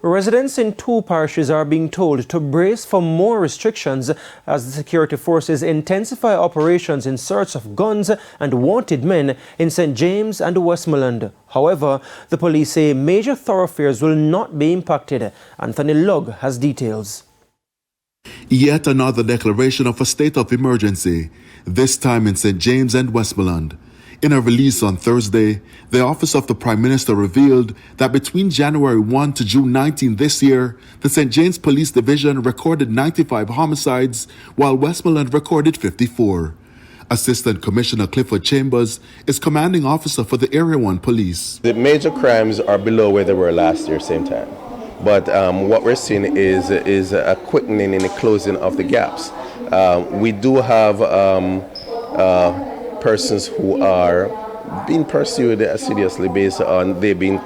Residents in two parishes are being told to brace for more restrictions as the security forces intensify operations in search of guns and wanted men in St. James and Westmoreland. However, the police say major thoroughfares will not be impacted. Anthony Lugg has details. Yet another declaration of a state of emergency, this time in St. James and Westmoreland. In a release on Thursday, the Office of the Prime Minister revealed that between January 1 to June 19 this year, the St. James Police Division recorded 95 homicides, while Westmoreland recorded 54. Assistant Commissioner Clifford Chambers is commanding officer for the Area 1 Police. The major crimes are below where they were last year, same time. But what we're seeing is a quickening in the closing of the gaps. We do have persons who are being pursued assiduously based on they being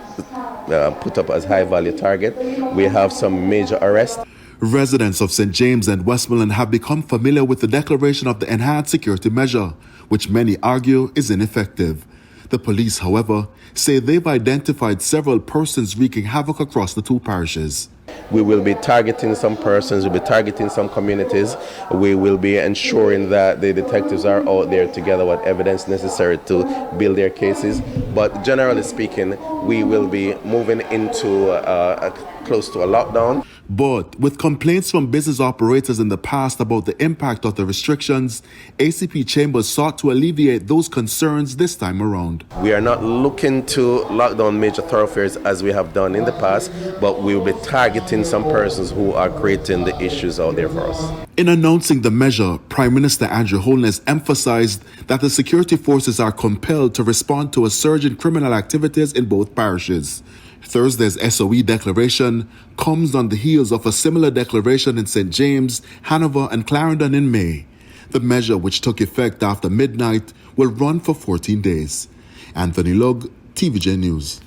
put up as high-value target. We have some major arrests. Residents of St. James and Westmoreland have become familiar with the declaration of the enhanced security measure, which many argue is ineffective. The police, however, say they've identified several persons wreaking havoc across the two parishes. We will be targeting some persons, we'll be targeting some communities. We will be ensuring that the detectives are out there to gather what evidence necessary to build their cases. But generally speaking, we will be moving into close to a lockdown. But with complaints from business operators in the past about the impact of the restrictions, ACP Chambers sought to alleviate those concerns this time around. We are not looking to lock down major thoroughfares as we have done in the past, but we will be targeting some persons who are creating the issues out there for us. In announcing the measure, Prime Minister Andrew Holness emphasized that the security forces are compelled to respond to a surge in criminal activities in both parishes. Thursday's SOE declaration comes on the heels of a similar declaration in St. James, Hanover and Clarendon in May. The measure, which took effect after midnight, will run for 14 days. Anthony Lugg, TVJ News.